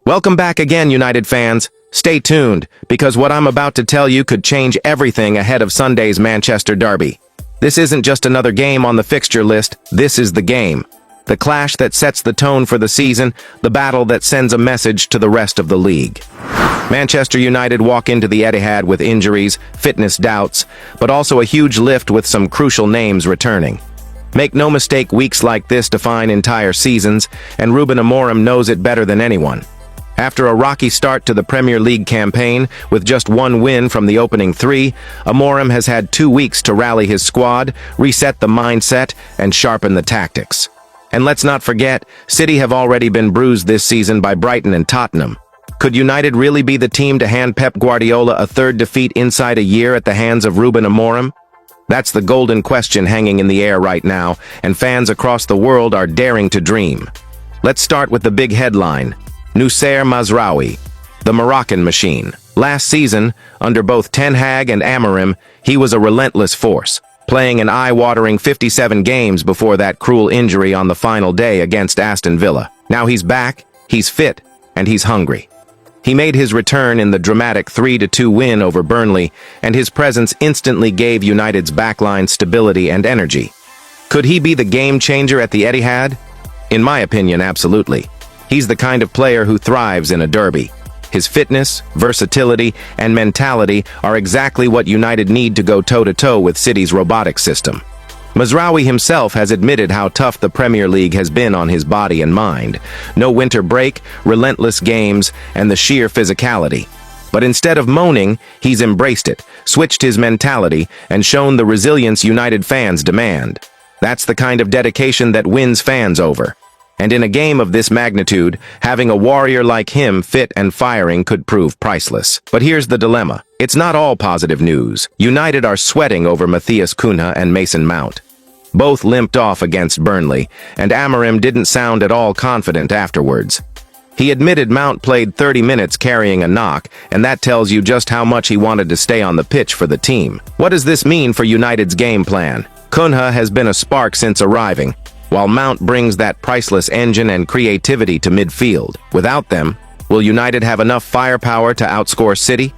Welcome back again, United fans. Stay tuned, because what I'm about to tell you could change everything ahead of Sunday's Manchester derby. This isn't just another game on the fixture list, this is the game. The clash that sets the tone for the season, the battle that sends a message to the rest of the league. Manchester United walk into the Etihad with injuries, fitness doubts, but also a huge lift with some crucial names returning. Make no mistake, weeks like this define entire seasons, and Ruben Amorim knows it better than anyone. After a rocky start to the Premier League campaign, with just one win from the opening three, Amorim has had 2 weeks to rally his squad, reset the mindset, and sharpen the tactics. And let's not forget, City have already been bruised this season by Brighton and Tottenham. Could United really be the team to hand Pep Guardiola a third defeat inside a year at the hands of Ruben Amorim? That's the golden question hanging in the air right now, and fans across the world are daring to dream. Let's start with the big headline. Noussair Mazraoui, the Moroccan machine. Last season, under both Ten Hag and Amorim, he was a relentless force, playing an eye-watering 57 games before that cruel injury on the final day against Aston Villa. Now he's back, he's fit, and he's hungry. He made his return in the dramatic 3-2 win over Burnley, and his presence instantly gave United's backline stability and energy. Could he be the game-changer at the Etihad? In my opinion, absolutely. He's the kind of player who thrives in a derby. His fitness, versatility, and mentality are exactly what United need to go toe-to-toe with City's robotic system. Mazraoui himself has admitted how tough the Premier League has been on his body and mind. No winter break, relentless games, and the sheer physicality. But instead of moaning, he's embraced it, switched his mentality, and shown the resilience United fans demand. That's the kind of dedication that wins fans over. And in a game of this magnitude, having a warrior like him fit and firing could prove priceless. But here's the dilemma. It's not all positive news. United are sweating over Cunha and Mount. Both limped off against Burnley, and Amorim didn't sound at all confident afterwards. He admitted Mount played 30 minutes carrying a knock, and that tells you just how much he wanted to stay on the pitch for the team. What does this mean for United's game plan? Cunha has been a spark since arriving, while Mount brings that priceless engine and creativity to midfield. Without them, will United have enough firepower to outscore City?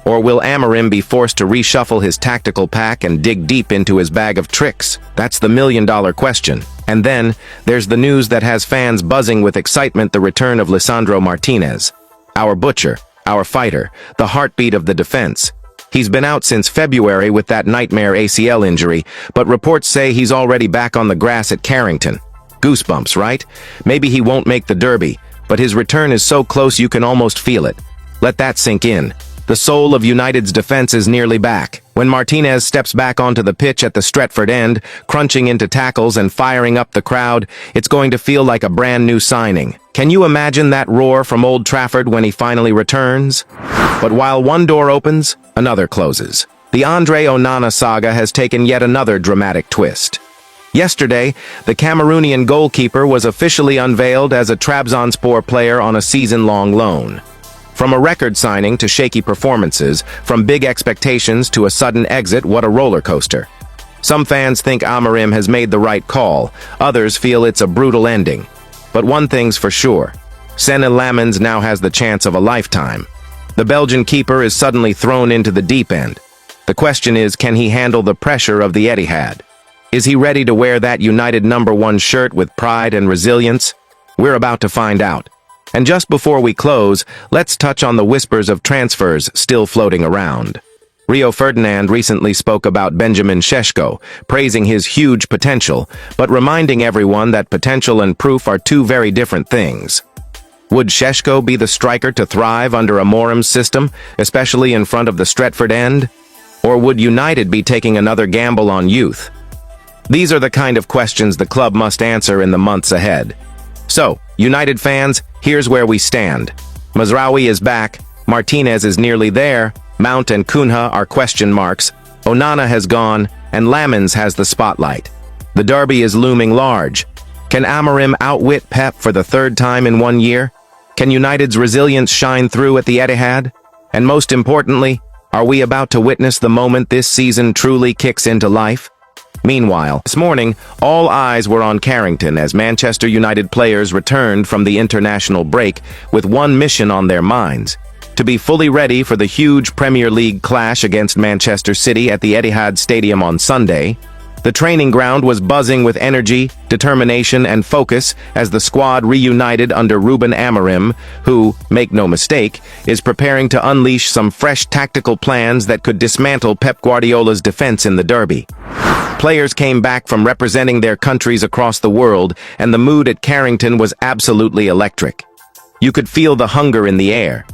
Or will Amorim be forced to reshuffle his tactical pack and dig deep into his bag of tricks? That's the million-dollar question. And then, there's the news that has fans buzzing with excitement: the return of Lisandro Martinez. Our butcher, our fighter, the heartbeat of the defense. He's been out since February with that nightmare ACL injury, but reports say he's already back on the grass at Carrington. Goosebumps, right? Maybe he won't make the derby, but his return is so close you can almost feel it. Let that sink in. The soul of United's defense is nearly back. When Martinez steps back onto the pitch at the Stretford end, crunching into tackles and firing up the crowd, it's going to feel like a brand new signing. Can you imagine that roar from Old Trafford when he finally returns? But while one door opens, another closes. The Andre Onana saga has taken yet another dramatic twist. Yesterday, the Cameroonian goalkeeper was officially unveiled as a Trabzonspor player on a season-long loan. From a record signing to shaky performances, from big expectations to a sudden exit, what a roller coaster. Some fans think Amorim has made the right call, others feel it's a brutal ending. But one thing's for sure, Senne Lammens now has the chance of a lifetime. The Belgian keeper is suddenly thrown into the deep end. The question is, can he handle the pressure of the Etihad? Is he ready to wear that United #1 shirt with pride and resilience? We're about to find out. And just before we close, let's touch on the whispers of transfers still floating around. Rio Ferdinand recently spoke about Benjamin Šeško, praising his huge potential, but reminding everyone that potential and proof are two very different things. Would Šeško be the striker to thrive under Amorim's system, especially in front of the Stretford end? Or would United be taking another gamble on youth? These are the kind of questions the club must answer in the months ahead. So, United fans, here's where we stand. Mazraoui is back, Martinez is nearly there, Mount and Cunha are question marks, Onana has gone, and Lammens has the spotlight. The derby is looming large. Can Amorim outwit Pep for the third time in 1 year? Can United's resilience shine through at the Etihad? And most importantly, are we about to witness the moment this season truly kicks into life? Meanwhile, this morning, all eyes were on Carrington as Manchester United players returned from the international break with one mission on their minds: to be fully ready for the huge Premier League clash against Manchester City at the Etihad Stadium on Sunday. The training ground was buzzing with energy, determination, and focus as the squad reunited under Ruben Amorim, who, make no mistake, is preparing to unleash some fresh tactical plans that could dismantle Pep Guardiola's defense in the derby. Players came back from representing their countries across the world, and the mood at Carrington was absolutely electric. You could feel the hunger in the air.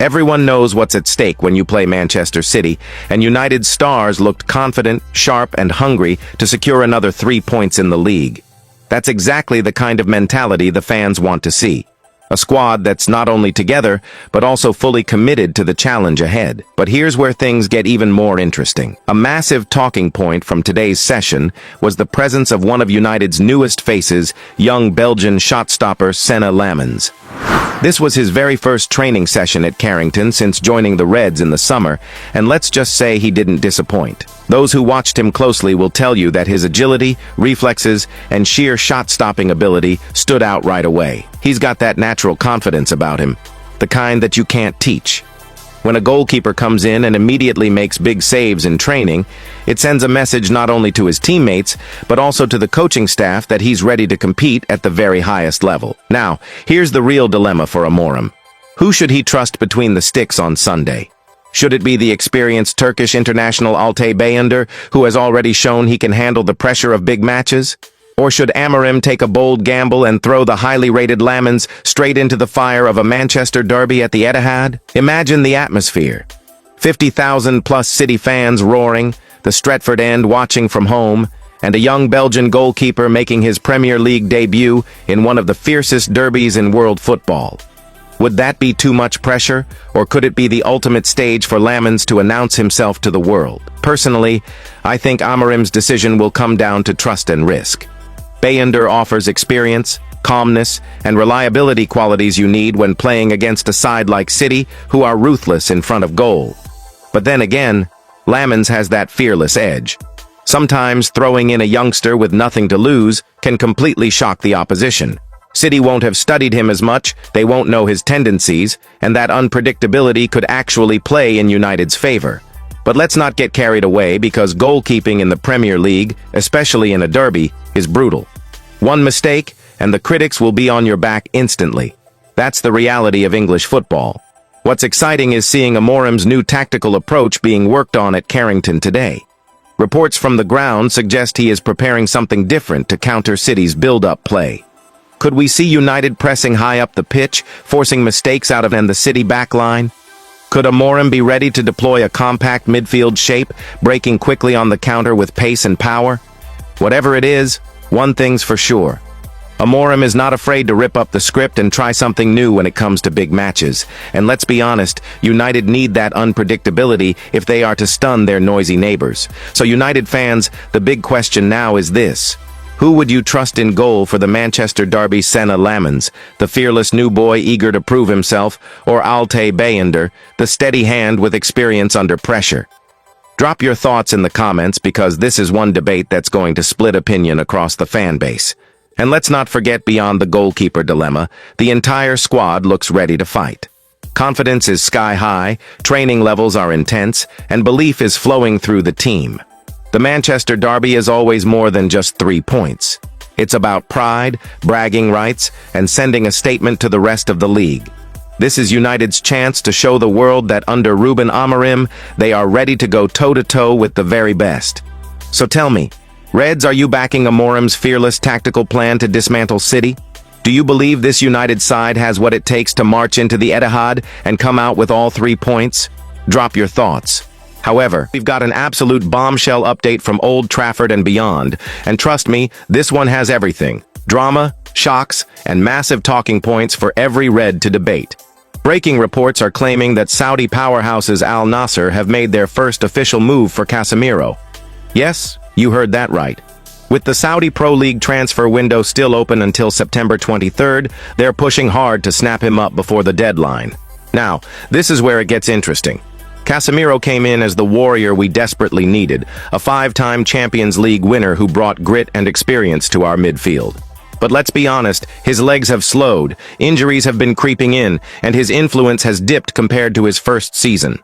Everyone knows what's at stake when you play Manchester City, and United's stars looked confident, sharp, and hungry to secure another 3 points in the league. That's exactly the kind of mentality the fans want to see. A squad that's not only together, but also fully committed to the challenge ahead. But here's where things get even more interesting. A massive talking point from today's session was the presence of one of United's newest faces, young Belgian shot-stopper Senna Lamens. This was his very first training session at Carrington since joining the Reds in the summer, and let's just say he didn't disappoint. Those who watched him closely will tell you that his agility, reflexes, and sheer shot-stopping ability stood out right away. He's got that natural confidence about him, the kind that you can't teach. When a goalkeeper comes in and immediately makes big saves in training, it sends a message not only to his teammates, but also to the coaching staff that he's ready to compete at the very highest level. Now, here's the real dilemma for Amorim. Who should he trust between the sticks on Sunday? Should it be the experienced Turkish international Altay Bayındır, who has already shown he can handle the pressure of big matches? Or should Amorim take a bold gamble and throw the highly rated Lamens straight into the fire of a Manchester derby at the Etihad? Imagine the atmosphere. 50,000-plus City fans roaring, the Stretford end watching from home, and a young Belgian goalkeeper making his Premier League debut in one of the fiercest derbies in world football. Would that be too much pressure, or could it be the ultimate stage for Lamens to announce himself to the world? Personally, I think Amorim's decision will come down to trust and risk. Bayındır offers experience, calmness, and reliability qualities you need when playing against a side like City, who are ruthless in front of goal. But then again, Lamens has that fearless edge. Sometimes throwing in a youngster with nothing to lose can completely shock the opposition. City won't have studied him as much, they won't know his tendencies, and that unpredictability could actually play in United's favor. But let's not get carried away because goalkeeping in the Premier League, especially in a derby, is brutal. One mistake, and the critics will be on your back instantly. That's the reality of English football. What's exciting is seeing Amorim's new tactical approach being worked on at Carrington today. Reports from the ground suggest he is preparing something different to counter City's build-up play. Could we see United pressing high up the pitch, forcing mistakes out of the City backline? Could Amorim be ready to deploy a compact midfield shape, breaking quickly on the counter with pace and power? Whatever it is, one thing's for sure. Amorim is not afraid to rip up the script and try something new when it comes to big matches. And let's be honest, United need that unpredictability if they are to stun their noisy neighbors. So United fans, the big question now is this. Who would you trust in goal for the Manchester derby? Senna Lamens, the fearless new boy eager to prove himself, or Altay Bayındır, the steady hand with experience under pressure? Drop your thoughts in the comments because this is one debate that's going to split opinion across the fan base. And let's not forget, beyond the goalkeeper dilemma, the entire squad looks ready to fight. Confidence is sky high, training levels are intense, and belief is flowing through the team. The Manchester derby is always more than just 3 points. It's about pride, bragging rights, and sending a statement to the rest of the league. This is United's chance to show the world that under Ruben Amorim, they are ready to go toe-to-toe with the very best. So tell me, Reds, are you backing Amorim's fearless tactical plan to dismantle City? Do you believe this United side has what it takes to march into the Etihad and come out with all 3 points? Drop your thoughts. However, we've got an absolute bombshell update from Old Trafford and beyond, and trust me, this one has everything. Drama, shocks, and massive talking points for every Red to debate. Breaking reports are claiming that Saudi powerhouses Al Nassr have made their first official move for Casemiro. Yes, you heard that right. With the Saudi Pro League transfer window still open until September 23rd, they're pushing hard to snap him up before the deadline. Now, this is where it gets interesting. Casemiro came in as the warrior we desperately needed, a 5-time Champions League winner who brought grit and experience to our midfield. But let's be honest, his legs have slowed, injuries have been creeping in, and his influence has dipped compared to his first season.